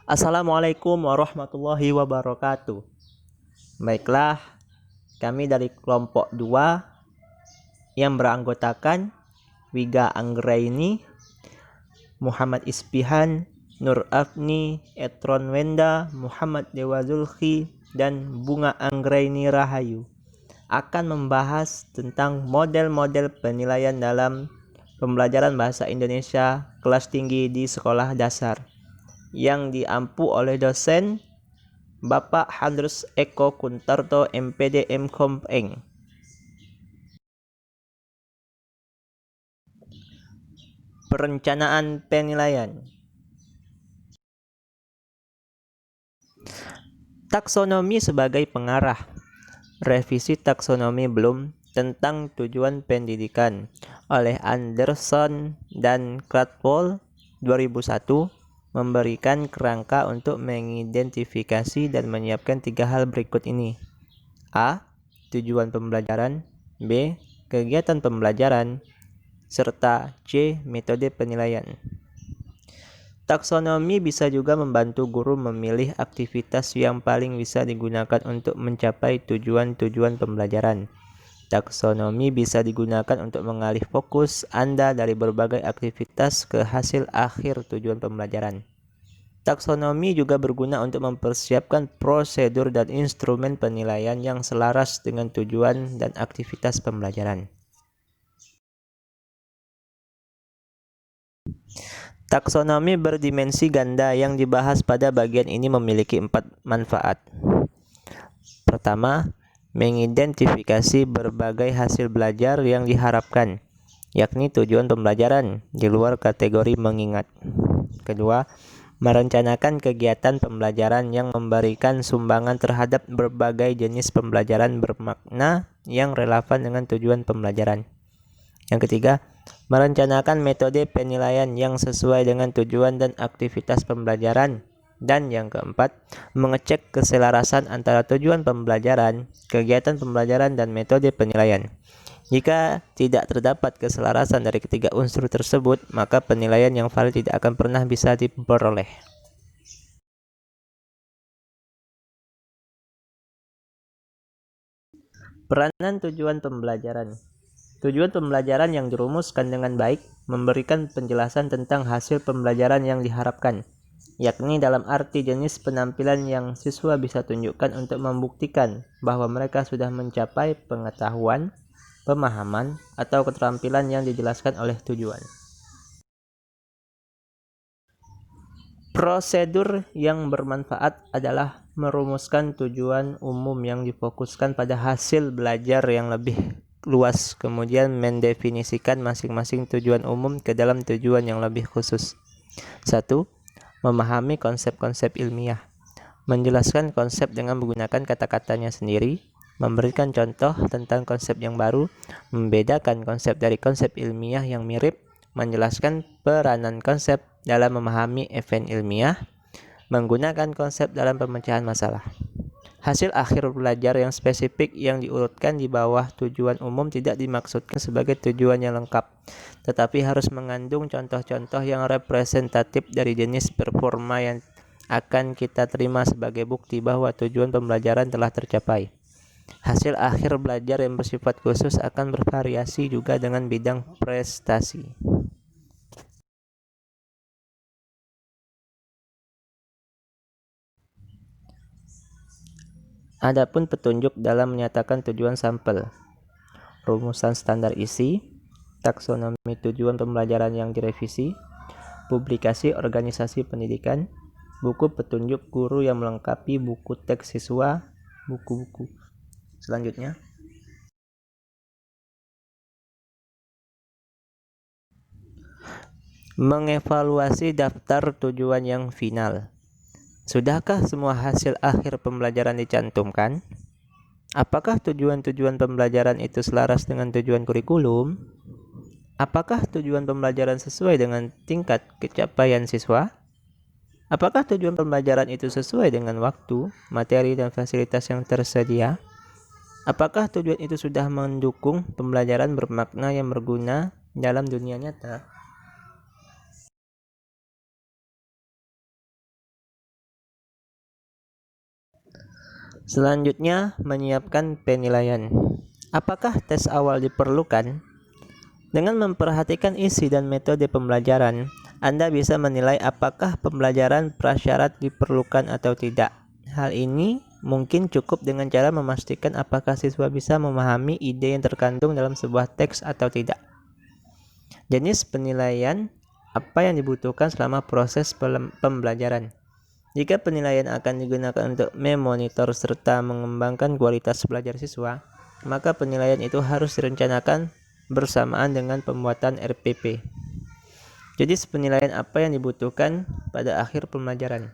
Assalamualaikum warahmatullahi wabarakatuh. Baiklah, kami dari kelompok 2 yang beranggotakan Wiga Anggraini, Muhammad Ispihan, Nur Afni, Etron Wenda, Muhammad Dewa Zulki, dan Bunga Anggraini Rahayu akan membahas tentang model-model penilaian dalam pembelajaran bahasa Indonesia kelas tinggi di sekolah dasar yang diampu oleh dosen Bapak Hadrus Eko Kuntarto MPD Mkom Eng. Perencanaan penilaian. Taksonomi sebagai pengarah. Revisi taksonomi Bloom tentang tujuan pendidikan oleh Anderson dan Krathwohl 2001 memberikan kerangka untuk mengidentifikasi dan menyiapkan 3 hal berikut ini. A. Tujuan pembelajaran. B. Kegiatan pembelajaran. Serta C. Metode penilaian. Taksonomi bisa juga membantu guru memilih aktivitas yang paling bisa digunakan untuk mencapai tujuan-tujuan pembelajaran. Taksonomi bisa digunakan untuk mengalih fokus Anda dari berbagai aktivitas ke hasil akhir tujuan pembelajaran. Taksonomi juga berguna untuk mempersiapkan prosedur dan instrumen penilaian yang selaras dengan tujuan dan aktivitas pembelajaran. Taksonomi berdimensi ganda yang dibahas pada bagian ini memiliki 4 manfaat. Pertama, mengidentifikasi berbagai hasil belajar yang diharapkan, yakni tujuan pembelajaran di luar kategori mengingat. Kedua, merencanakan kegiatan pembelajaran yang memberikan sumbangan terhadap berbagai jenis pembelajaran bermakna yang relevan dengan tujuan pembelajaran. Yang ketiga, merencanakan metode penilaian yang sesuai dengan tujuan dan aktivitas pembelajaran. Dan yang keempat, mengecek keselarasan antara tujuan pembelajaran, kegiatan pembelajaran, dan metode penilaian. Jika tidak terdapat keselarasan dari ketiga unsur tersebut, maka penilaian yang valid tidak akan pernah bisa diperoleh. Peranan tujuan pembelajaran. Tujuan pembelajaran yang dirumuskan dengan baik memberikan penjelasan tentang hasil pembelajaran yang diharapkan, yakni dalam arti jenis penampilan yang siswa bisa tunjukkan untuk membuktikan bahwa mereka sudah mencapai pengetahuan, pemahaman, atau keterampilan yang dijelaskan oleh tujuan. Prosedur yang bermanfaat adalah merumuskan tujuan umum yang difokuskan pada hasil belajar yang lebih luas, kemudian mendefinisikan masing-masing tujuan umum ke dalam tujuan yang lebih khusus. 1. Memahami konsep-konsep ilmiah. Menjelaskan konsep dengan menggunakan kata-katanya sendiri, memberikan contoh tentang konsep yang baru, membedakan konsep dari konsep ilmiah yang mirip, menjelaskan peranan konsep dalam memahami event ilmiah, menggunakan konsep dalam pemecahan masalah. Hasil akhir belajar yang spesifik yang diurutkan di bawah tujuan umum tidak dimaksudkan sebagai tujuan yang lengkap, tetapi harus mengandung contoh-contoh yang representatif dari jenis performa yang akan kita terima sebagai bukti bahwa tujuan pembelajaran telah tercapai. Hasil akhir belajar yang bersifat khusus akan bervariasi juga dengan bidang prestasi. Adapun petunjuk dalam menyatakan tujuan sampel, rumusan standar isi, taksonomi tujuan pembelajaran yang direvisi, publikasi organisasi pendidikan, buku petunjuk guru yang melengkapi buku teks siswa, buku-buku. Selanjutnya, mengevaluasi daftar tujuan yang final. Sudahkah semua hasil akhir pembelajaran dicantumkan? Apakah tujuan-tujuan pembelajaran itu selaras dengan tujuan kurikulum? Apakah tujuan pembelajaran sesuai dengan tingkat kecapaian siswa? Apakah tujuan pembelajaran itu sesuai dengan waktu, materi, dan fasilitas yang tersedia? Apakah tujuan itu sudah mendukung pembelajaran bermakna yang berguna dalam dunia nyata? Selanjutnya, menyiapkan penilaian. Apakah tes awal diperlukan? Dengan memperhatikan isi dan metode pembelajaran, Anda bisa menilai apakah pembelajaran prasyarat diperlukan atau tidak. Hal ini mungkin cukup dengan cara memastikan apakah siswa bisa memahami ide yang terkandung dalam sebuah teks atau tidak. Jenis penilaian apa yang dibutuhkan selama proses pembelajaran. Jika penilaian akan digunakan untuk memonitor serta mengembangkan kualitas belajar siswa, maka penilaian itu harus direncanakan bersamaan dengan pembuatan RPP. Jadi penilaian apa yang dibutuhkan pada akhir pembelajaran.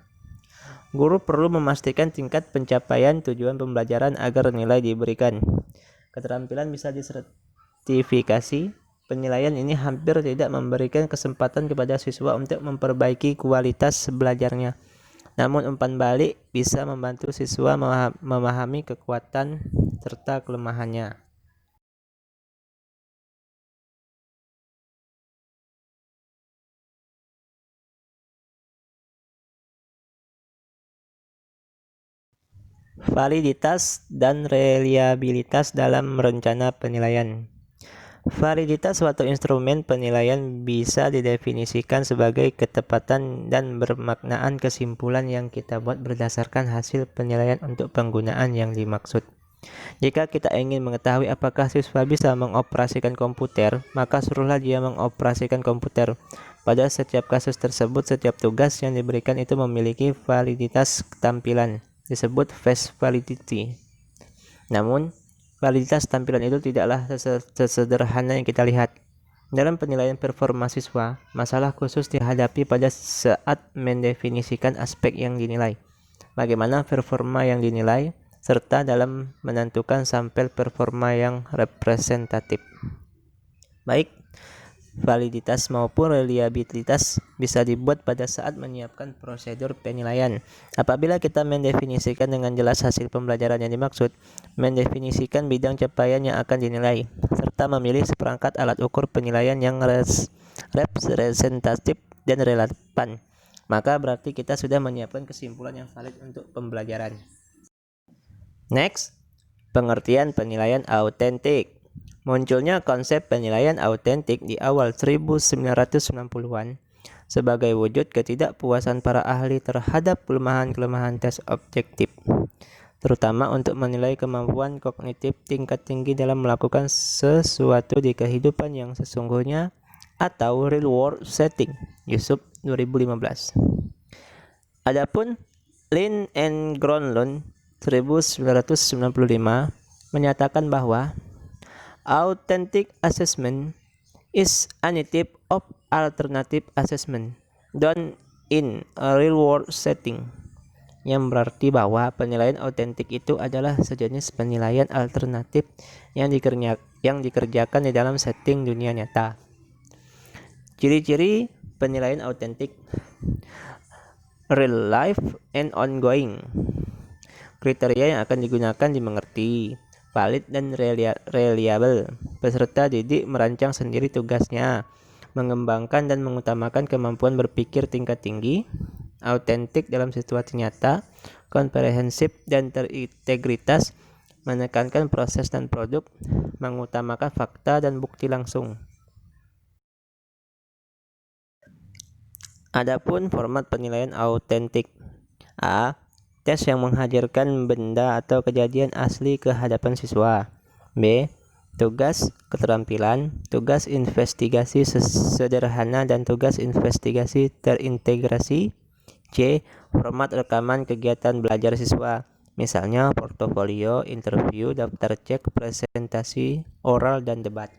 Guru perlu memastikan tingkat pencapaian tujuan pembelajaran agar nilai diberikan. Keterampilan bisa disertifikasi. Penilaian ini hampir tidak memberikan kesempatan kepada siswa untuk memperbaiki kualitas belajarnya. Namun umpan balik bisa membantu siswa memahami kekuatan serta kelemahannya. Validitas dan reliabilitas dalam rencana penilaian. Validitas suatu instrumen penilaian bisa didefinisikan sebagai ketepatan dan bermaknaan kesimpulan yang kita buat berdasarkan hasil penilaian untuk penggunaan yang dimaksud. Jika kita ingin mengetahui apakah siswa bisa mengoperasikan komputer, maka suruhlah dia mengoperasikan komputer. Pada setiap kasus tersebut, setiap tugas yang diberikan itu memiliki validitas tampilan, disebut face validity. Namun, validitas tampilan itu tidaklah sesederhana yang kita lihat. Dalam penilaian performa siswa, masalah khusus dihadapi pada saat mendefinisikan aspek yang dinilai, bagaimana performa yang dinilai, serta dalam menentukan sampel performa yang representatif. Baik, validitas maupun reliabilitas bisa dibuat pada saat menyiapkan prosedur penilaian. Apabila kita mendefinisikan dengan jelas hasil pembelajaran yang dimaksud, mendefinisikan bidang capaian yang akan dinilai, serta memilih seperangkat alat ukur penilaian yang representatif dan relevan, maka berarti kita sudah menyiapkan kesimpulan yang valid untuk pembelajaran. Next, pengertian penilaian autentik. Munculnya konsep penilaian autentik di awal 1990-an sebagai wujud ketidakpuasan para ahli terhadap kelemahan-kelemahan tes objektif, terutama untuk menilai kemampuan kognitif tingkat tinggi dalam melakukan sesuatu di kehidupan yang sesungguhnya atau real world setting. Yusuf 2015. Adapun Lin and Gronlund 1995 menyatakan bahwa authentic assessment is an type of alternative assessment done in a real world setting, yang berarti bahwa penilaian autentik itu adalah sejenis penilaian alternatif yang dikerjakan di dalam setting dunia nyata. Ciri-ciri penilaian autentik: real life and ongoing. Kriteria yang akan digunakan dimengerti, valid dan reliable. Peserta didik merancang sendiri tugasnya, mengembangkan dan mengutamakan kemampuan berpikir tingkat tinggi, autentik dalam situasi nyata, komprehensif dan terintegritas, menekankan proses dan produk, mengutamakan fakta dan bukti langsung. Adapun format penilaian autentik: A. Tes yang menghadirkan benda atau kejadian asli ke hadapan siswa. B. Tugas keterampilan, tugas investigasi sederhana dan tugas investigasi terintegrasi. C. Format rekaman kegiatan belajar siswa, misalnya portofolio, interview, daftar cek, presentasi, oral, dan debat.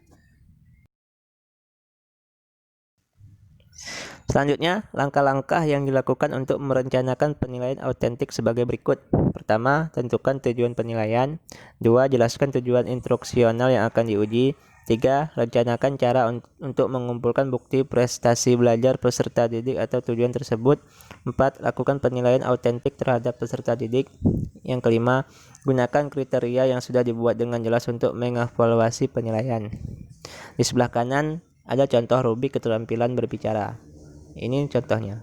Selanjutnya, langkah-langkah yang dilakukan untuk merencanakan penilaian autentik sebagai berikut. Pertama, tentukan tujuan penilaian. 2. Jelaskan tujuan instruksional yang akan diuji. 3. Rencanakan cara untuk mengumpulkan bukti prestasi belajar peserta didik atau tujuan tersebut. 4. Lakukan penilaian autentik terhadap peserta didik. Yang kelima, gunakan kriteria yang sudah dibuat dengan jelas untuk mengevaluasi penilaian. Di sebelah kanan ada contoh rubrik keterampilan berbicara. Ini contohnya.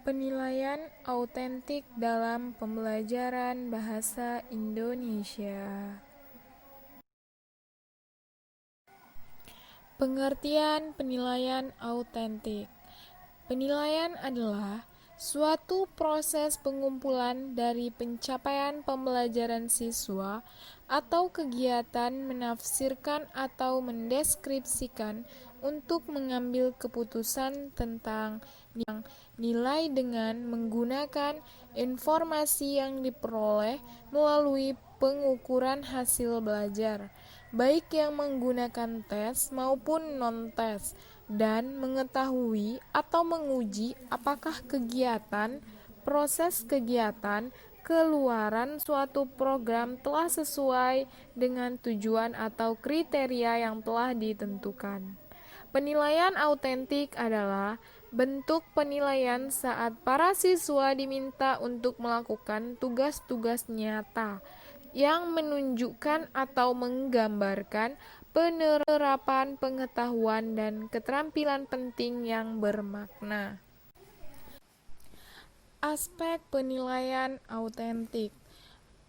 Penilaian autentik dalam pembelajaran bahasa Indonesia. Pengertian penilaian autentik. Penilaian adalah suatu proses pengumpulan dari pencapaian pembelajaran siswa atau kegiatan menafsirkan atau mendeskripsikan untuk mengambil keputusan tentang nilai dengan menggunakan informasi yang diperoleh melalui pengukuran hasil belajar, baik yang menggunakan tes maupun non-tes, dan mengetahui atau menguji apakah proses kegiatan, keluaran suatu program telah sesuai dengan tujuan atau kriteria yang telah ditentukan. Penilaian autentik adalah bentuk penilaian saat para siswa diminta untuk melakukan tugas-tugas nyata yang menunjukkan atau menggambarkan penerapan pengetahuan dan keterampilan penting yang bermakna. Aspek penilaian autentik.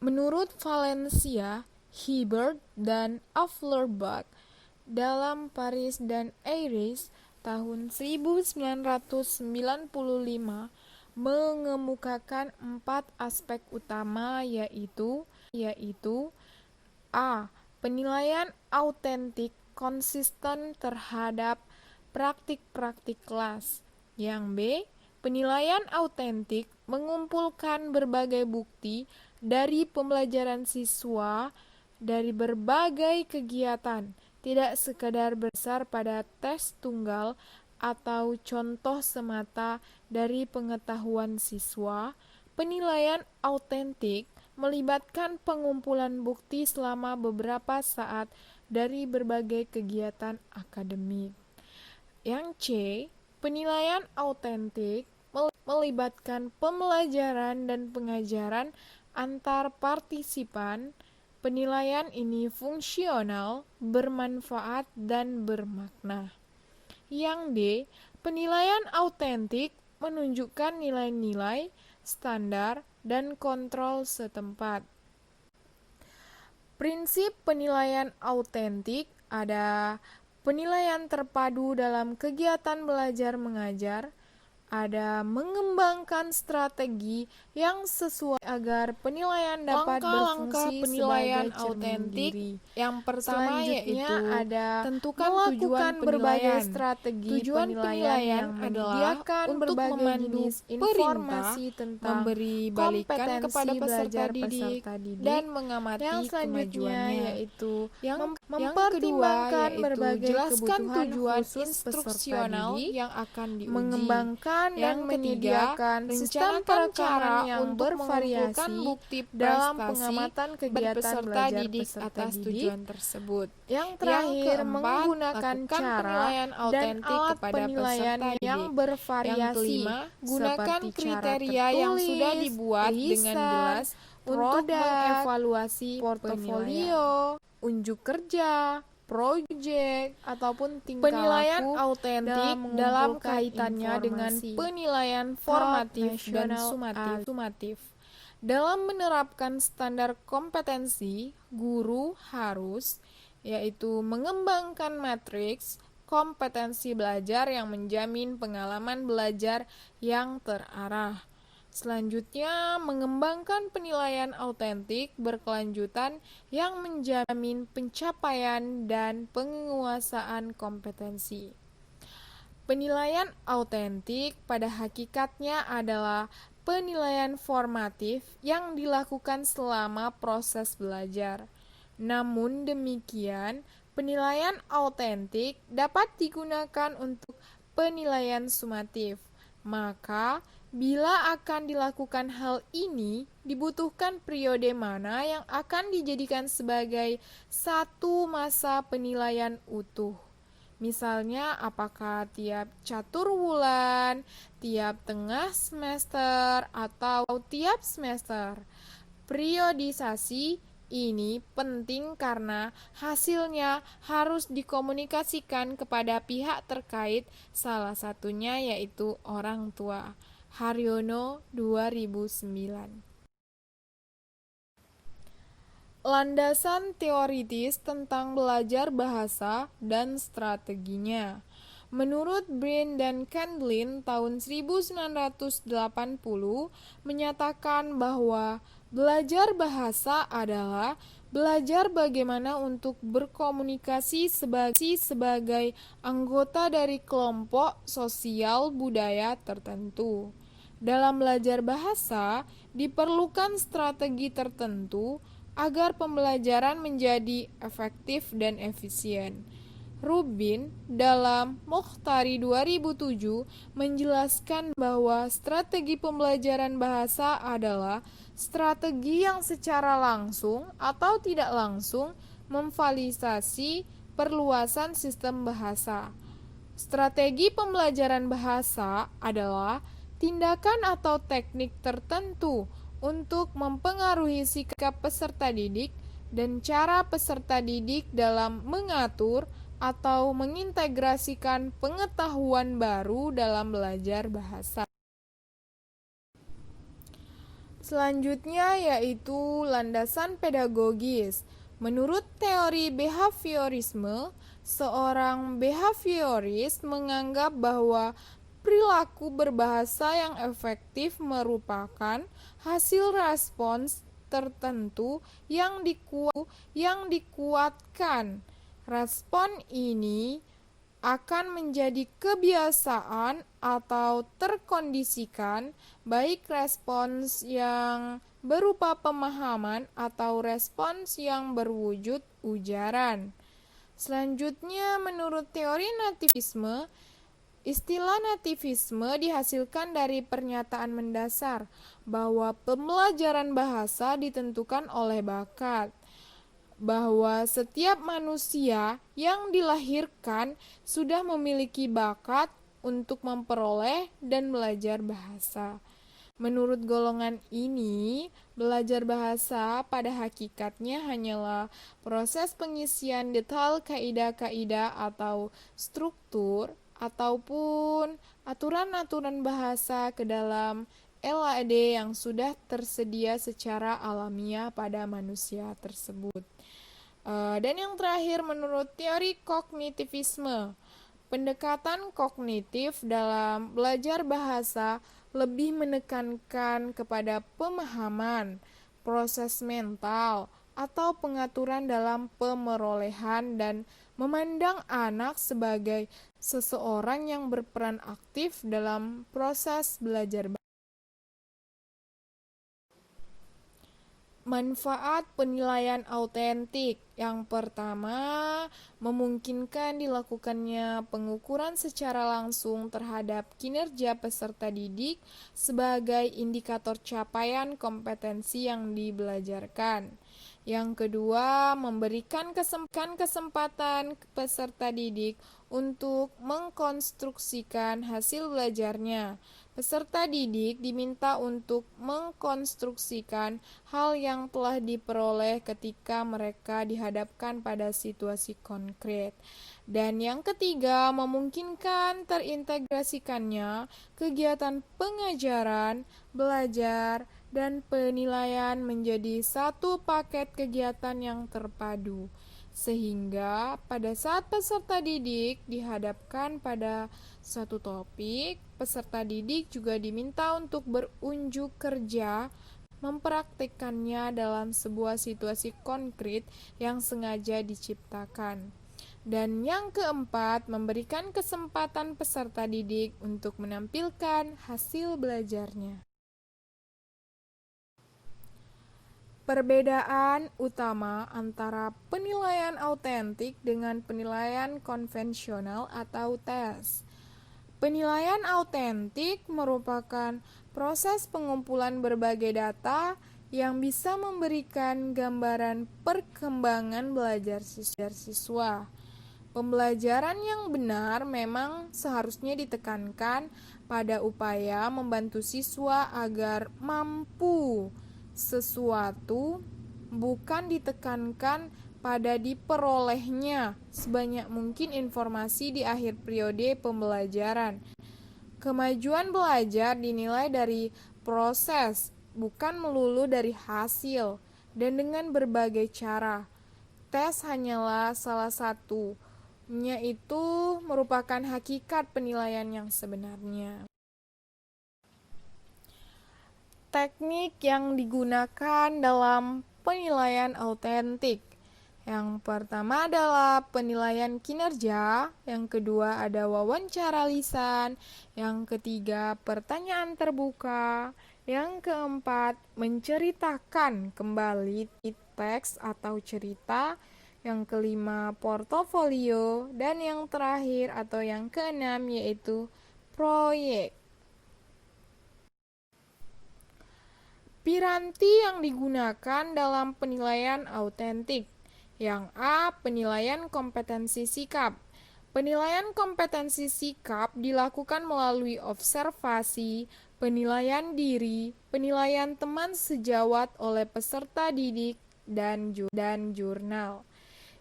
Menurut Valencia, Hibbert, dan Aflerbach, dalam Paris dan Iris tahun 1995 mengemukakan 4 aspek utama yaitu A. Penilaian autentik konsisten terhadap praktik-praktik kelas. Yang B. Penilaian autentik mengumpulkan berbagai bukti dari pembelajaran siswa dari berbagai kegiatan, tidak sekadar berdasar pada tes tunggal atau contoh semata dari pengetahuan siswa. Penilaian autentik melibatkan pengumpulan bukti selama beberapa saat dari berbagai kegiatan akademik. Yang C, penilaian autentik melibatkan pembelajaran dan pengajaran antar partisipan. Penilaian ini fungsional, bermanfaat, dan bermakna. Yang D, penilaian autentik menunjukkan nilai-nilai, standar, dan kontrol setempat. Prinsip penilaian autentik ada penilaian terpadu dalam kegiatan belajar mengajar, ada mengembangkan strategi yang sesuai agar penilaian dapat berfungsi sebagai cermin diri. Yang pertama yaitu ada tentukan tujuan berbagai strategi penilaian yang menyediakan berbagai jenis informasi tentang memberi balikan kepada peserta didik dan mengamati kemajuannya. Yaitu yang mempertimbangkan berbagai kebutuhan tujuan instruksional yang akan diuji, mengembangkan dan menyediakan sistem perencanaan yang bervariasi bukti dalam pengamatan kegiatan belajar didik atas tujuan tersebut. Yang terakhir, menggunakan cara dan alat penilaian yang bervariasi. Gunakan kriteria yang sudah dibuat dengan jelas untuk mengevaluasi portofolio, unjuk kerja, proyek, ataupun tingkah penilaian autentik dalam kaitannya dengan penilaian formatif dan sumatif. Dalam menerapkan standar kompetensi, guru harus yaitu mengembangkan matriks kompetensi belajar yang menjamin pengalaman belajar yang terarah. Selanjutnya, mengembangkan penilaian autentik berkelanjutan yang menjamin pencapaian dan penguasaan kompetensi. Penilaian autentik pada hakikatnya adalah penilaian formatif yang dilakukan selama proses belajar. Namun demikian, penilaian autentik dapat digunakan untuk penilaian sumatif. Maka, bila akan dilakukan hal ini, dibutuhkan periode mana yang akan dijadikan sebagai satu masa penilaian utuh. Misalnya, apakah tiap catur bulan, tiap tengah semester, atau tiap semester. Periodisasi ini penting karena hasilnya harus dikomunikasikan kepada pihak terkait, salah satunya yaitu orang tua. Haryono 2009. Landasan teoritis tentang belajar bahasa dan strateginya. Menurut Brin dan Candlin tahun 1980 menyatakan bahwa belajar bahasa adalah belajar bagaimana untuk berkomunikasi sebagai anggota dari kelompok sosial budaya tertentu. Dalam belajar bahasa, diperlukan strategi tertentu agar pembelajaran menjadi efektif dan efisien. Rubin dalam Mokhtari 2007 menjelaskan bahwa strategi pembelajaran bahasa adalah strategi yang secara langsung atau tidak langsung memfasilitasi perluasan sistem bahasa. Strategi pembelajaran bahasa adalah tindakan atau teknik tertentu untuk mempengaruhi sikap peserta didik dan cara peserta didik dalam mengatur atau mengintegrasikan pengetahuan baru dalam belajar bahasa. Selanjutnya yaitu landasan pedagogis. Menurut teori behaviorisme, seorang behavioris menganggap bahwa perilaku berbahasa yang efektif merupakan hasil respons tertentu yang dikuatkan. Respon ini akan menjadi kebiasaan atau terkondisikan, baik respons yang berupa pemahaman atau respons yang berwujud ujaran. Selanjutnya, menurut teori nativisme, istilah nativisme dihasilkan dari pernyataan mendasar bahwa pembelajaran bahasa ditentukan oleh bakat, bahwa setiap manusia yang dilahirkan sudah memiliki bakat untuk memperoleh dan belajar bahasa. Menurut golongan ini, belajar bahasa pada hakikatnya hanyalah proses pengisian detail kaidah-kaidah atau struktur ataupun aturan-aturan bahasa ke dalam LAD yang sudah tersedia secara alamiah pada manusia tersebut. Dan yang terakhir, menurut teori kognitivisme, pendekatan kognitif dalam belajar bahasa lebih menekankan kepada pemahaman, proses mental, atau pengaturan dalam pemerolehan dan memandang anak sebagai seseorang yang berperan aktif dalam proses belajar. Manfaat penilaian autentik. Yang pertama, memungkinkan dilakukannya pengukuran secara langsung terhadap kinerja peserta didik sebagai indikator capaian kompetensi yang dibelajarkan. Yang kedua, memberikan kesempatan peserta didik untuk mengkonstruksikan hasil belajarnya. Peserta didik diminta untuk mengkonstruksikan hal yang telah diperoleh ketika mereka dihadapkan pada situasi konkret. Dan yang ketiga, memungkinkan terintegrasikannya kegiatan pengajaran, belajar, dan penilaian menjadi satu paket kegiatan yang terpadu. Sehingga pada saat peserta didik dihadapkan pada suatu topik, peserta didik juga diminta untuk berunjuk kerja mempraktikkannya dalam sebuah situasi konkret yang sengaja diciptakan. Dan yang keempat, memberikan kesempatan peserta didik untuk menampilkan hasil belajarnya. Perbedaan utama antara penilaian autentik dengan penilaian konvensional atau tes. Penilaian autentik merupakan proses pengumpulan berbagai data yang bisa memberikan gambaran perkembangan belajar siswa. Pembelajaran yang benar memang seharusnya ditekankan pada upaya membantu siswa agar mampu sesuatu, bukan ditekankan pada diperolehnya sebanyak mungkin informasi di akhir periode pembelajaran. Kemajuan belajar dinilai dari proses, bukan melulu dari hasil, dan dengan berbagai cara. Tes hanyalah salah satunya, itu merupakan hakikat penilaian yang sebenarnya. Teknik yang digunakan dalam penilaian autentik. Yang pertama adalah penilaian kinerja, yang kedua ada wawancara lisan, yang ketiga pertanyaan terbuka, yang keempat menceritakan kembali teks atau cerita, yang kelima portofolio, dan yang terakhir atau yang keenam yaitu proyek. Piranti yang digunakan dalam penilaian autentik. Yang A. Penilaian kompetensi sikap. Penilaian kompetensi sikap dilakukan melalui observasi, penilaian diri, penilaian teman sejawat oleh peserta didik, dan jurnal.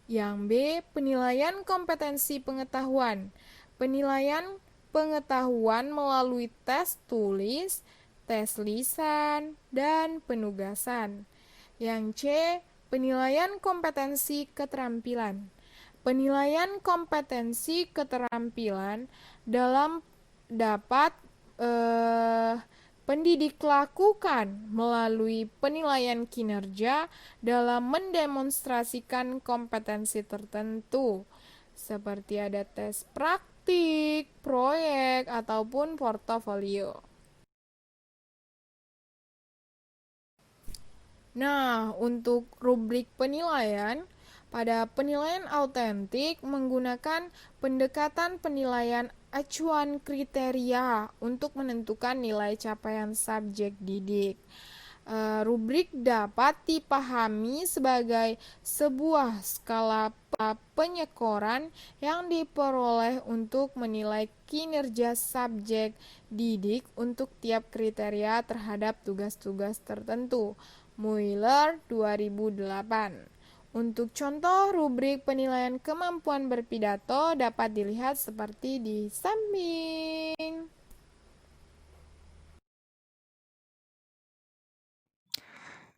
Yang B. Penilaian kompetensi pengetahuan. Penilaian pengetahuan melalui tes tulis, tes lisan, dan penugasan. Yang C. Penilaian kompetensi keterampilan. Penilaian kompetensi keterampilan dapat pendidik lakukan melalui penilaian kinerja dalam mendemonstrasikan kompetensi tertentu, seperti ada tes praktik, proyek, ataupun portofolio. Nah, untuk rubrik penilaian, pada penilaian autentik menggunakan pendekatan penilaian acuan kriteria untuk menentukan nilai capaian subjek didik. Rubrik dapat dipahami sebagai sebuah skala penyekoran yang diperoleh untuk menilai kinerja subjek didik untuk tiap kriteria terhadap tugas-tugas tertentu. Mueller 2008. Untuk contoh rubrik penilaian kemampuan berpidato dapat dilihat seperti di samping.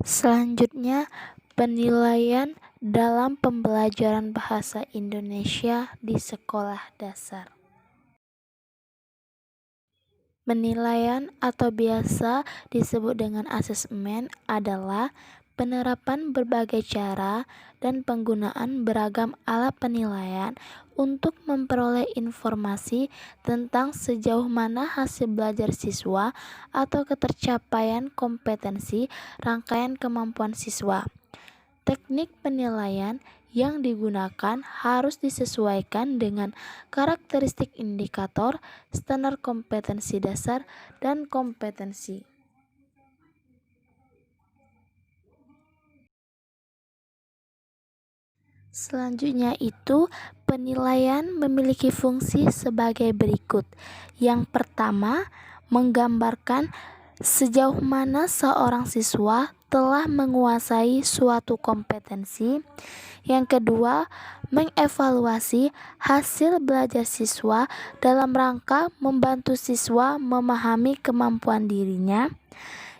Selanjutnya, penilaian dalam pembelajaran bahasa Indonesia di sekolah dasar. Penilaian atau biasa disebut dengan asesmen adalah penerapan berbagai cara dan penggunaan beragam alat penilaian untuk memperoleh informasi tentang sejauh mana hasil belajar siswa atau ketercapaian kompetensi rangkaian kemampuan siswa. Teknik penilaian yang digunakan harus disesuaikan dengan karakteristik indikator, standar kompetensi dasar, dan kompetensi. Selanjutnya itu penilaian memiliki fungsi sebagai berikut. Yang pertama, menggambarkan sejauh mana seorang siswa telah menguasai suatu kompetensi. Yang kedua, mengevaluasi hasil belajar siswa dalam rangka membantu siswa memahami kemampuan dirinya.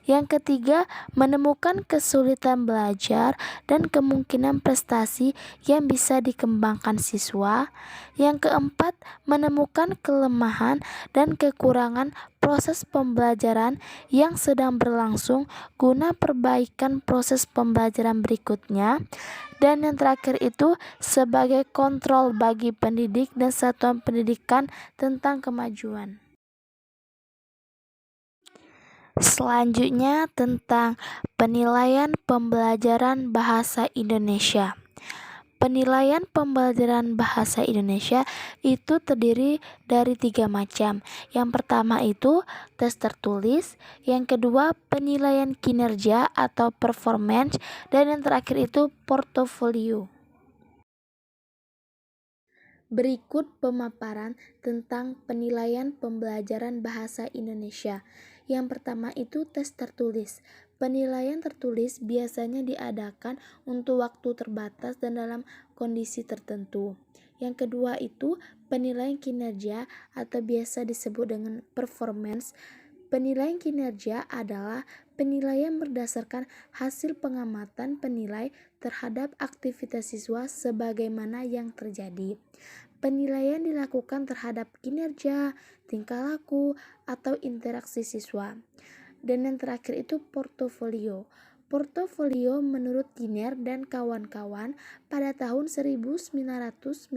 Yang ketiga, menemukan kesulitan belajar dan kemungkinan prestasi yang bisa dikembangkan siswa. Yang keempat, menemukan kelemahan dan kekurangan proses pembelajaran yang sedang berlangsung guna perbaikan proses pembelajaran berikutnya. Dan yang terakhir itu sebagai kontrol bagi pendidik dan satuan pendidikan tentang kemajuan. Selanjutnya tentang penilaian pembelajaran bahasa Indonesia. Penilaian pembelajaran bahasa Indonesia itu terdiri dari 3 macam. Yang pertama itu tes tertulis, yang kedua penilaian kinerja atau performance, dan yang terakhir itu portofolio. Berikut pemaparan tentang penilaian pembelajaran bahasa Indonesia. Yang pertama itu tes tertulis. Penilaian tertulis biasanya diadakan untuk waktu terbatas dan dalam kondisi tertentu. Yang kedua itu penilaian kinerja atau biasa disebut dengan performance. Penilaian kinerja adalah penilaian berdasarkan hasil pengamatan penilai terhadap aktivitas siswa sebagaimana yang terjadi. Penilaian dilakukan terhadap kinerja, tingkah laku, atau interaksi siswa. Dan yang terakhir itu portofolio. Portofolio menurut Giner dan kawan-kawan pada tahun 1991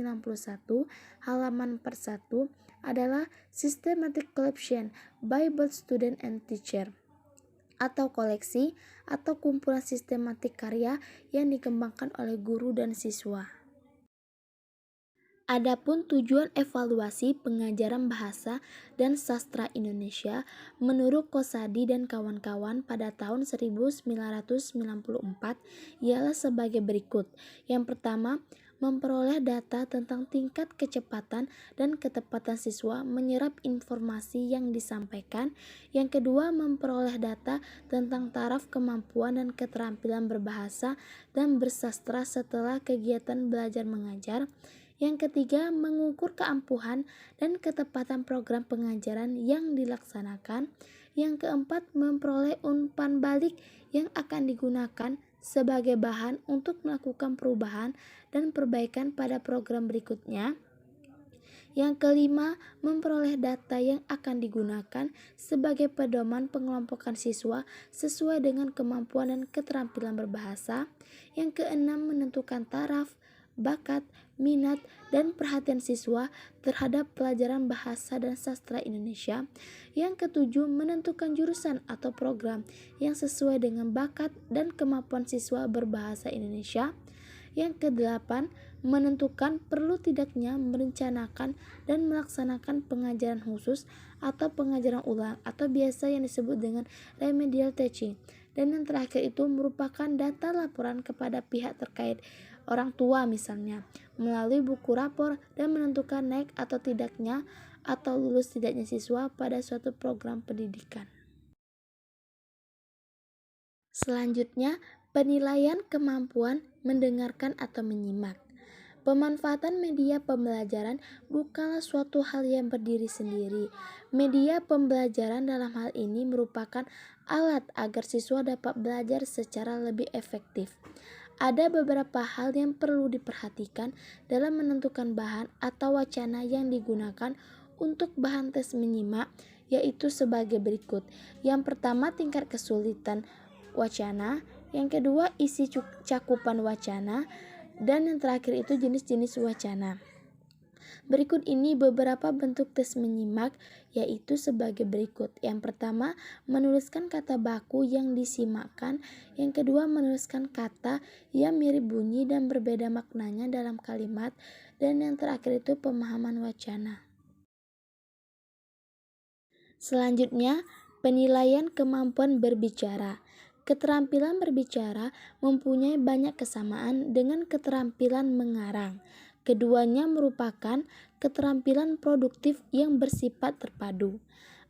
halaman 41 adalah systematic collection by both student and teacher, atau koleksi atau kumpulan sistematik karya yang dikembangkan oleh guru dan siswa. Adapun tujuan evaluasi pengajaran bahasa dan sastra Indonesia menurut Kosadi dan kawan-kawan pada tahun 1994 ialah sebagai berikut. Yang pertama, memperoleh data tentang tingkat kecepatan dan ketepatan siswa menyerap informasi yang disampaikan. Yang kedua, memperoleh data tentang taraf kemampuan dan keterampilan berbahasa dan bersastra setelah kegiatan belajar mengajar. Yang ketiga, mengukur keampuhan dan ketepatan program pengajaran yang dilaksanakan. Yang keempat, memperoleh umpan balik yang akan digunakan sebagai bahan untuk melakukan perubahan dan perbaikan pada program berikutnya. Yang kelima, memperoleh data yang akan digunakan sebagai pedoman pengelompokan siswa sesuai dengan kemampuan dan keterampilan berbahasa. Yang keenam, menentukan taraf, bakat, minat, dan perhatian siswa terhadap pelajaran bahasa dan sastra Indonesia. Yang ketujuh, menentukan jurusan atau program yang sesuai dengan bakat dan kemampuan siswa berbahasa Indonesia. Yang kedelapan, menentukan perlu tidaknya merencanakan dan melaksanakan pengajaran khusus atau pengajaran ulang atau biasa yang disebut dengan remedial teaching. Dan yang terakhir itu merupakan data laporan kepada pihak terkait, orang tua misalnya, melalui buku rapor dan menentukan naik atau tidaknya atau lulus tidaknya siswa pada suatu program pendidikan. Selanjutnya, penilaian kemampuan mendengarkan atau menyimak. Pemanfaatan media pembelajaran bukanlah suatu hal yang berdiri sendiri. Media pembelajaran dalam hal ini merupakan alat agar siswa dapat belajar secara lebih efektif. Ada beberapa hal yang perlu diperhatikan dalam menentukan bahan atau wacana yang digunakan untuk bahan tes menyimak, yaitu sebagai berikut. Yang pertama, tingkat kesulitan wacana. Yang kedua, isi cakupan wacana. Dan yang terakhir itu jenis-jenis wacana. Berikut ini beberapa bentuk tes menyimak, yaitu sebagai berikut. Yang pertama, menuliskan kata baku yang disimakkan. Yang kedua, menuliskan kata yang mirip bunyi dan berbeda maknanya dalam kalimat. Dan yang terakhir itu pemahaman wacana. Selanjutnya, penilaian kemampuan berbicara. Keterampilan berbicara mempunyai banyak kesamaan dengan keterampilan mengarang. Keduanya merupakan keterampilan produktif yang bersifat terpadu.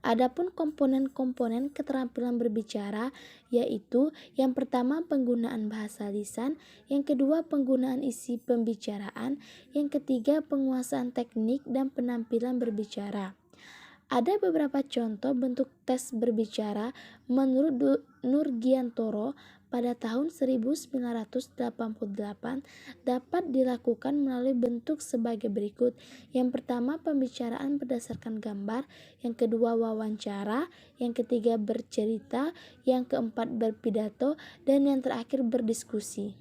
Adapun komponen-komponen keterampilan berbicara yaitu yang pertama penggunaan bahasa lisan, yang kedua penggunaan isi pembicaraan, yang ketiga penguasaan teknik dan penampilan berbicara. Ada beberapa contoh bentuk tes berbicara menurut Nurgiantoro pada tahun 1988 dapat dilakukan melalui bentuk sebagai berikut. Yang pertama, pembicaraan berdasarkan gambar, yang kedua wawancara, yang ketiga bercerita, yang keempat berpidato, dan yang terakhir berdiskusi.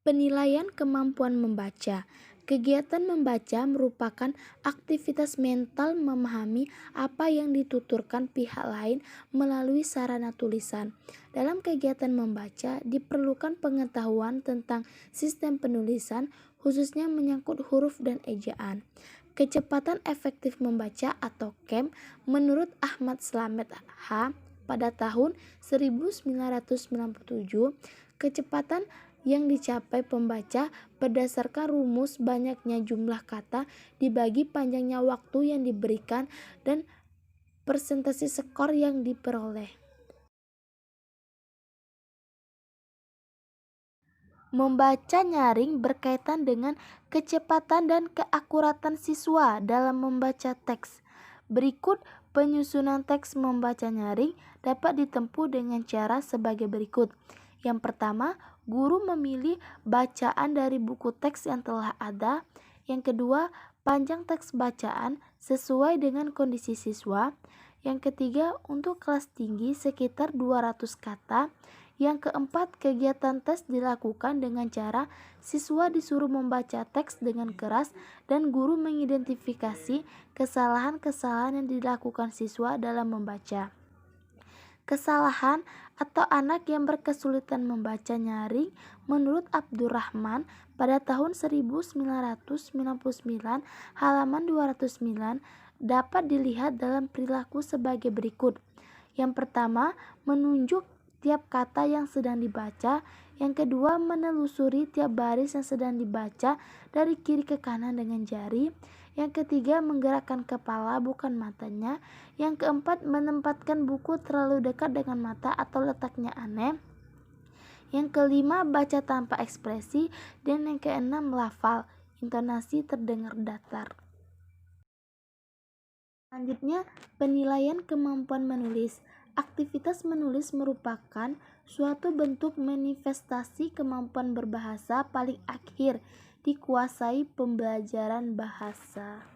Penilaian kemampuan membaca. Kegiatan membaca merupakan aktivitas mental memahami apa yang dituturkan pihak lain melalui sarana tulisan. Dalam kegiatan membaca diperlukan pengetahuan tentang sistem penulisan, khususnya menyangkut huruf dan ejaan. Kecepatan efektif membaca atau KEM menurut Ahmad Slamet H. pada tahun 1997, kecepatan yang dicapai pembaca berdasarkan rumus banyaknya jumlah kata dibagi panjangnya waktu yang diberikan dan persentase skor yang diperoleh. Membaca nyaring berkaitan dengan kecepatan dan keakuratan siswa dalam membaca teks. Berikut penyusunan teks membaca nyaring dapat ditempuh dengan cara sebagai berikut. Yang pertama, guru memilih bacaan dari buku teks yang telah ada. Yang kedua, panjang teks bacaan sesuai dengan kondisi siswa. Yang ketiga, untuk kelas tinggi sekitar 200 kata. Yang keempat, kegiatan tes dilakukan dengan cara siswa disuruh membaca teks dengan keras dan guru mengidentifikasi kesalahan-kesalahan yang dilakukan siswa dalam membaca. Kesalahan atau anak yang berkesulitan membaca nyaring menurut Abdurrahman pada tahun 1999 halaman 209 dapat dilihat dalam perilaku sebagai berikut. Yang pertama, menunjuk tiap kata yang sedang dibaca. Yang kedua, menelusuri tiap baris yang sedang dibaca dari kiri ke kanan dengan jari. Yang ketiga, menggerakkan kepala bukan matanya. Yang keempat, menempatkan buku terlalu dekat dengan mata atau letaknya aneh. Yang kelima, baca tanpa ekspresi. Dan yang keenam, melafal, intonasi terdengar datar. Selanjutnya, penilaian kemampuan menulis. Aktivitas menulis merupakan suatu bentuk manifestasi kemampuan berbahasa paling akhir dikuasai pembelajaran bahasa.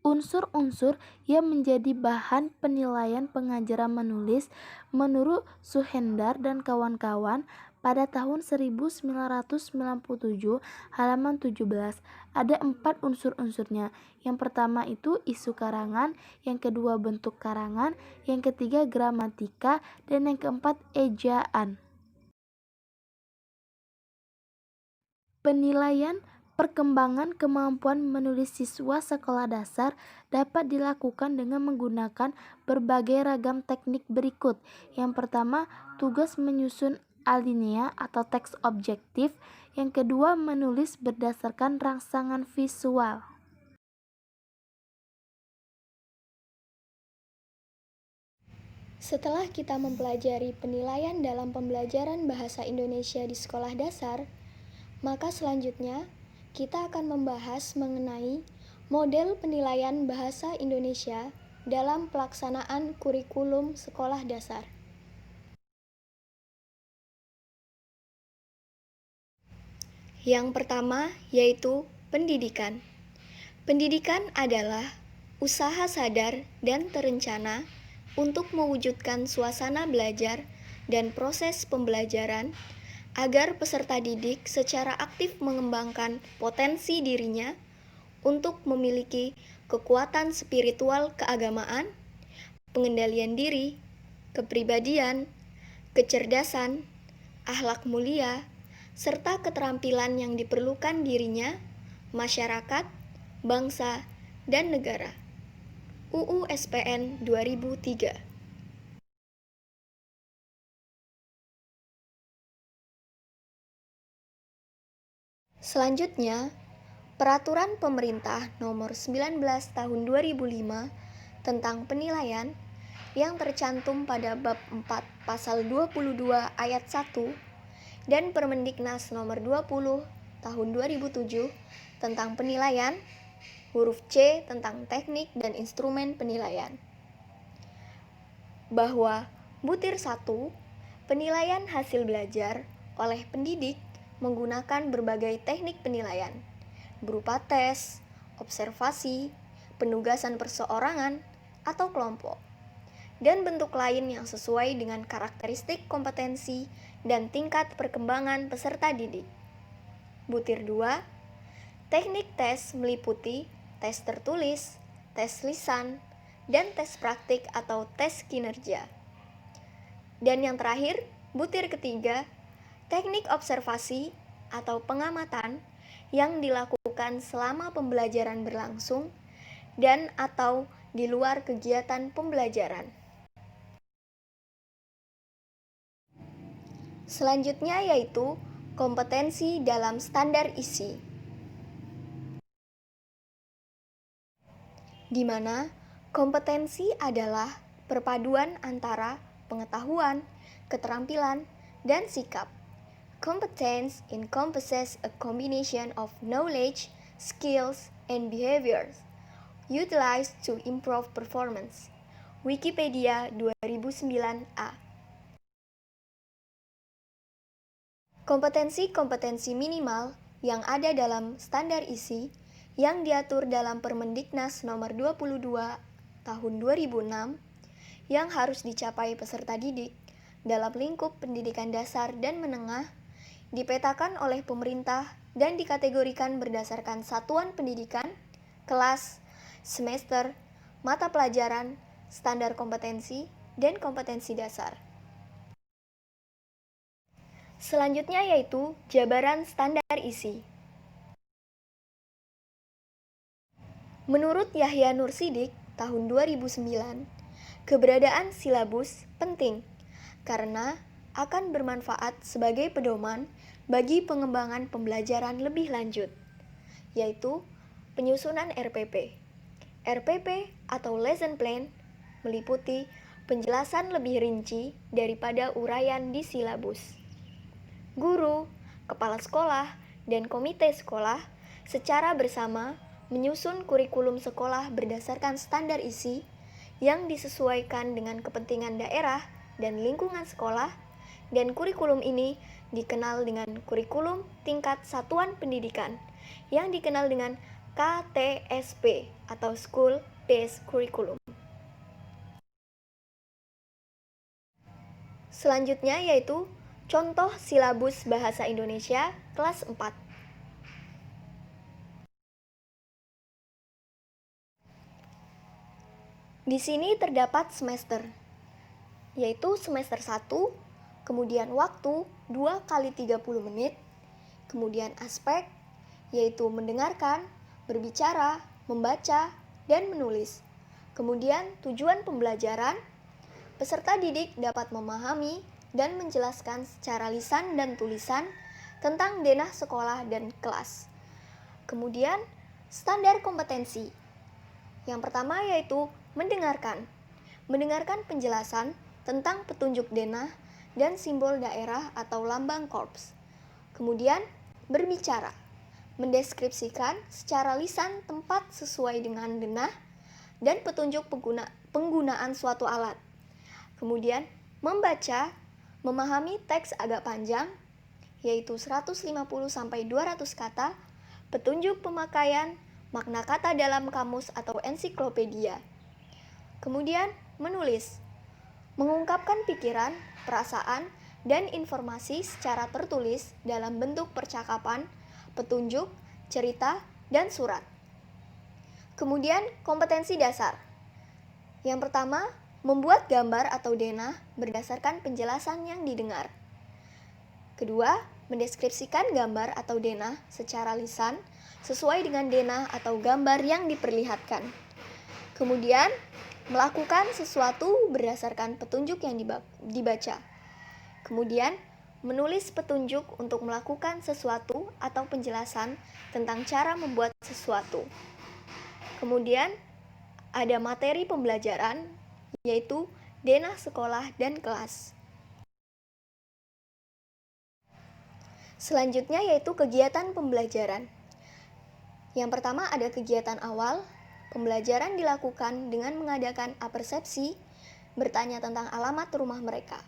Unsur-unsur yang menjadi bahan penilaian pengajaran menulis menurut Suhendar dan kawan-kawan pada tahun 1997 halaman 17 ada 4 unsur-unsurnya. Yang pertama itu isu karangan, yang kedua bentuk karangan, yang ketiga gramatika, dan yang keempat ejaan. Penilaian perkembangan kemampuan menulis siswa sekolah dasar dapat dilakukan dengan menggunakan berbagai ragam teknik berikut. Yang pertama, tugas menyusun alinea atau teks objektif. Yang kedua, menulis berdasarkan rangsangan visual. Setelah kita mempelajari penilaian dalam pembelajaran bahasa Indonesia di sekolah dasar, maka selanjutnya kita akan membahas mengenai model penilaian bahasa Indonesia dalam pelaksanaan kurikulum sekolah dasar. Yang pertama yaitu pendidikan. Pendidikan adalah usaha sadar dan terencana untuk mewujudkan suasana belajar dan proses pembelajaran agar peserta didik secara aktif mengembangkan potensi dirinya untuk memiliki kekuatan spiritual keagamaan, pengendalian diri, kepribadian, kecerdasan, akhlak mulia, serta keterampilan yang diperlukan dirinya, masyarakat, bangsa, dan negara. UU SPN 2003. Selanjutnya, Peraturan Pemerintah Nomor 19 Tahun 2005 tentang penilaian yang tercantum pada bab 4 pasal 22 ayat 1 dan Permendiknas Nomor 20 Tahun 2007 tentang penilaian, huruf C tentang teknik dan instrumen penilaian. Bahwa butir 1, penilaian hasil belajar oleh pendidik menggunakan berbagai teknik penilaian, berupa tes, observasi, penugasan perseorangan atau kelompok, dan bentuk lain yang sesuai dengan karakteristik kompetensi dan tingkat perkembangan peserta didik. Butir 2, teknik tes meliputi tes tertulis, tes lisan, dan tes praktik atau tes kinerja. Dan yang terakhir, butir ketiga, teknik observasi atau pengamatan yang dilakukan selama pembelajaran berlangsung dan atau di luar kegiatan pembelajaran. Selanjutnya yaitu kompetensi dalam standar isi, di mana kompetensi adalah perpaduan antara pengetahuan, keterampilan, dan sikap. Competence encompasses a combination of knowledge, skills, and behaviors utilized to improve performance. Wikipedia 2009a. Kompetensi-kompetensi minimal yang ada dalam standar isi yang diatur dalam Permendiknas nomor 22 tahun 2006 yang harus dicapai peserta didik dalam lingkup pendidikan dasar dan menengah dipetakan oleh pemerintah dan dikategorikan berdasarkan satuan pendidikan, kelas, semester, mata pelajaran, standar kompetensi, dan kompetensi dasar. Selanjutnya yaitu jabaran standar isi. Menurut Yahya Nursidik tahun 2009, keberadaan silabus penting karena akan bermanfaat sebagai pedoman bagi pengembangan pembelajaran lebih lanjut, yaitu penyusunan RPP. RPP atau Lesson Plan meliputi penjelasan lebih rinci daripada uraian di silabus. Guru, kepala sekolah, dan komite sekolah secara bersama menyusun kurikulum sekolah berdasarkan standar isi yang disesuaikan dengan kepentingan daerah dan lingkungan sekolah, dan kurikulum ini dikenal dengan kurikulum tingkat satuan pendidikan yang dikenal dengan KTSP atau School Based Curriculum. Selanjutnya yaitu contoh silabus bahasa Indonesia kelas 4. Di sini terdapat semester, yaitu semester 1, kemudian waktu 2 kali 30 menit, kemudian aspek, yaitu mendengarkan, berbicara, membaca, dan menulis. Kemudian tujuan pembelajaran, peserta didik dapat memahami dan menjelaskan secara lisan dan tulisan tentang denah sekolah dan kelas. Kemudian standar kompetensi. Yang pertama yaitu mendengarkan. Mendengarkan penjelasan tentang petunjuk denah dan simbol daerah atau lambang korps. Kemudian berbicara, mendeskripsikan secara lisan tempat sesuai dengan denah dan petunjuk penggunaan suatu alat. Kemudian membaca, memahami teks agak panjang, yaitu 150-200 kata, petunjuk pemakaian, makna kata dalam kamus atau ensiklopedia. Kemudian menulis, mengungkapkan pikiran, perasaan, dan informasi secara tertulis dalam bentuk percakapan, petunjuk, cerita, dan surat. Kemudian kompetensi dasar. Yang pertama, membuat gambar atau denah berdasarkan penjelasan yang didengar. Kedua, mendeskripsikan gambar atau denah secara lisan sesuai dengan denah atau gambar yang diperlihatkan. Kemudian, melakukan sesuatu berdasarkan petunjuk yang dibaca. Kemudian, menulis petunjuk untuk melakukan sesuatu atau penjelasan tentang cara membuat sesuatu. Kemudian, ada materi pembelajaran, yaitu denah sekolah dan kelas. Selanjutnya yaitu kegiatan pembelajaran. Yang pertama ada kegiatan awal. Pembelajaran dilakukan dengan mengadakan apersepsi, bertanya tentang alamat rumah mereka.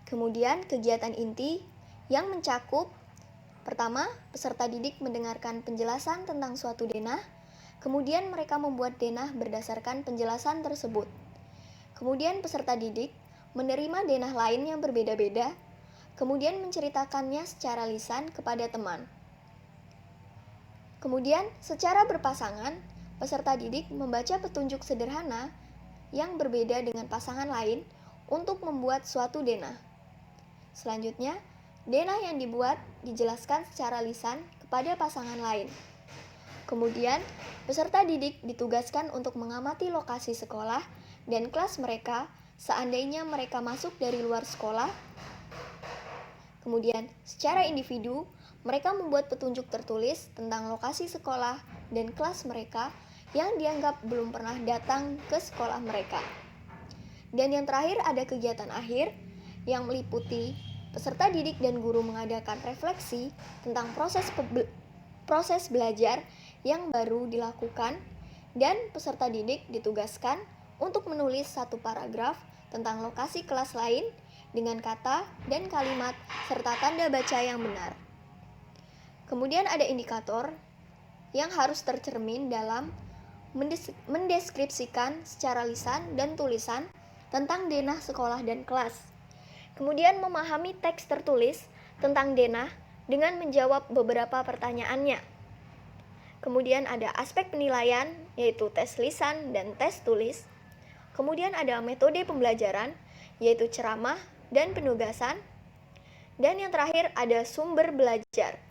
Kemudian kegiatan inti yang mencakup pertama, peserta didik mendengarkan penjelasan tentang suatu denah, kemudian mereka membuat denah berdasarkan penjelasan tersebut. Kemudian peserta didik menerima denah lain yang berbeda-beda, kemudian menceritakannya secara lisan kepada teman. Kemudian secara berpasangan, peserta didik membaca petunjuk sederhana yang berbeda dengan pasangan lain untuk membuat suatu denah. Selanjutnya, denah yang dibuat dijelaskan secara lisan kepada pasangan lain. Kemudian, peserta didik ditugaskan untuk mengamati lokasi sekolah dan kelas mereka seandainya mereka masuk dari luar sekolah. Kemudian, secara individu, mereka membuat petunjuk tertulis tentang lokasi sekolah dan kelas mereka yang dianggap belum pernah datang ke sekolah mereka. Dan yang terakhir ada kegiatan akhir yang meliputi Peserta didik dan guru mengadakan refleksi tentang proses belajar yang baru dilakukan, dan peserta didik ditugaskan untuk menulis satu paragraf tentang lokasi kelas lain dengan kata dan kalimat serta tanda baca yang benar. Kemudian ada indikator yang harus tercermin dalam mendeskripsikan secara lisan dan tulisan tentang denah sekolah dan kelas. Kemudian memahami teks tertulis tentang denah dengan menjawab beberapa pertanyaannya. Kemudian ada aspek penilaian, yaitu tes lisan dan tes tulis. Kemudian ada metode pembelajaran, yaitu ceramah dan penugasan. Dan yang terakhir ada sumber belajar,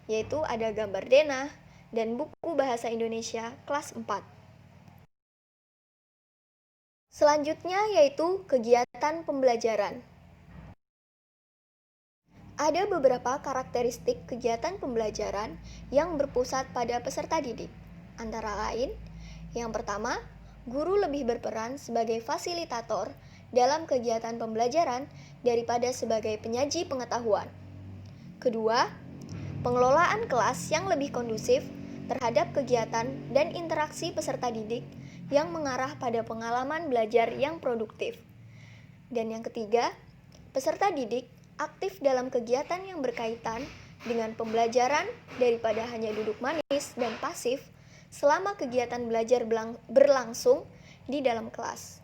yaitu ada gambar denah dan buku bahasa Indonesia kelas 4. Selanjutnya yaitu kegiatan pembelajaran. Ada beberapa karakteristik kegiatan pembelajaran yang berpusat pada peserta didik. Antara lain, yang pertama, guru lebih berperan sebagai fasilitator dalam kegiatan pembelajaran daripada sebagai penyaji pengetahuan. Kedua, pengelolaan kelas yang lebih kondusif terhadap kegiatan dan interaksi peserta didik yang mengarah pada pengalaman belajar yang produktif. Dan yang ketiga, peserta didik aktif dalam kegiatan yang berkaitan dengan pembelajaran daripada hanya duduk manis dan pasif selama kegiatan belajar berlangsung di dalam kelas.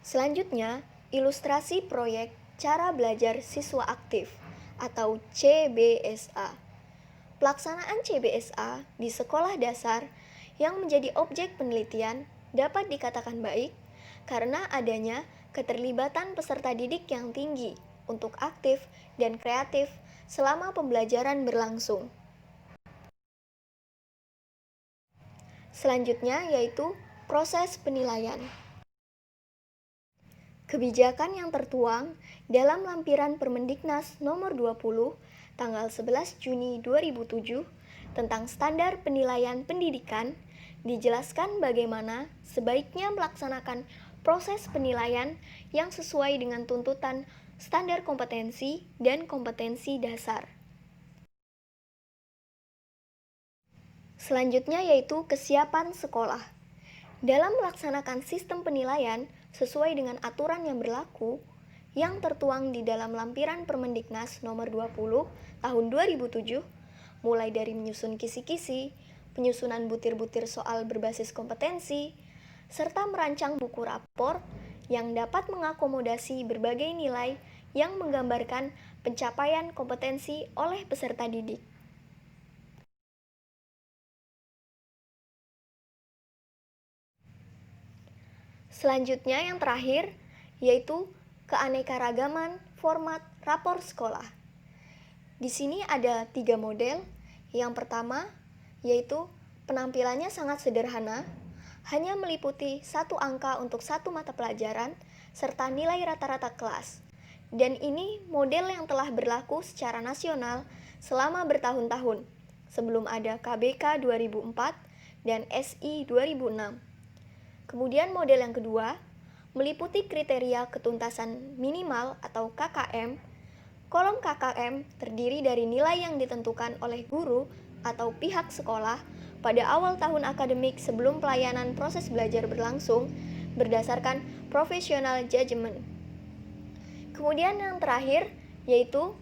Selanjutnya, ilustrasi proyek cara belajar siswa aktif atau CBSA. Pelaksanaan CBSA di sekolah dasar yang menjadi objek penelitian dapat dikatakan baik karena adanya keterlibatan peserta didik yang tinggi untuk aktif dan kreatif selama pembelajaran berlangsung. Selanjutnya yaitu proses penilaian. Kebijakan yang tertuang dalam lampiran Permendiknas nomor 20 tanggal 11 Juni 2007 tentang standar penilaian pendidikan dijelaskan bagaimana sebaiknya melaksanakan proses penilaian yang sesuai dengan tuntutan standar kompetensi dan kompetensi dasar. Selanjutnya yaitu kesiapan sekolah. Dalam melaksanakan sistem penilaian sesuai dengan aturan yang berlaku, yang tertuang di dalam lampiran Permendiknas nomor 20 tahun 2007, mulai dari menyusun kisi-kisi, penyusunan butir-butir soal berbasis kompetensi, serta merancang buku rapor yang dapat mengakomodasi berbagai nilai yang menggambarkan pencapaian kompetensi oleh peserta didik. Selanjutnya yang terakhir yaitu keanekaragaman format rapor sekolah. Di sini ada 3 model. Yang pertama yaitu penampilannya sangat sederhana, hanya meliputi 1 angka untuk 1 mata pelajaran serta nilai rata-rata kelas. Dan ini model yang telah berlaku secara nasional selama bertahun-tahun, sebelum ada KBK 2004 dan SI 2006. Kemudian model yang kedua meliputi kriteria ketuntasan minimal atau KKM. Kolom KKM terdiri dari nilai yang ditentukan oleh guru atau pihak sekolah pada awal tahun akademik sebelum pelayanan proses belajar berlangsung berdasarkan professional judgment. Kemudian yang terakhir yaitu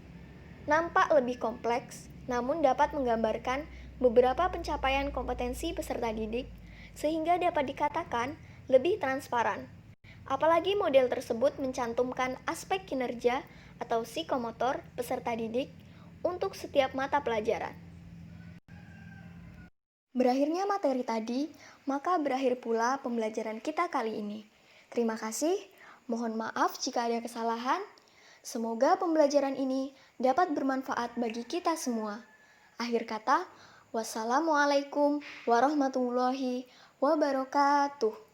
nampak lebih kompleks namun dapat menggambarkan beberapa pencapaian kompetensi peserta didik sehingga dapat dikatakan lebih transparan. Apalagi model tersebut mencantumkan aspek kinerja atau psikomotor peserta didik untuk setiap mata pelajaran. Berakhirnya materi tadi, maka berakhir pula pembelajaran kita kali ini. Terima kasih, mohon maaf jika ada kesalahan. Semoga pembelajaran ini dapat bermanfaat bagi kita semua. Akhir kata, wassalamualaikum warahmatullahi wabarakatuh.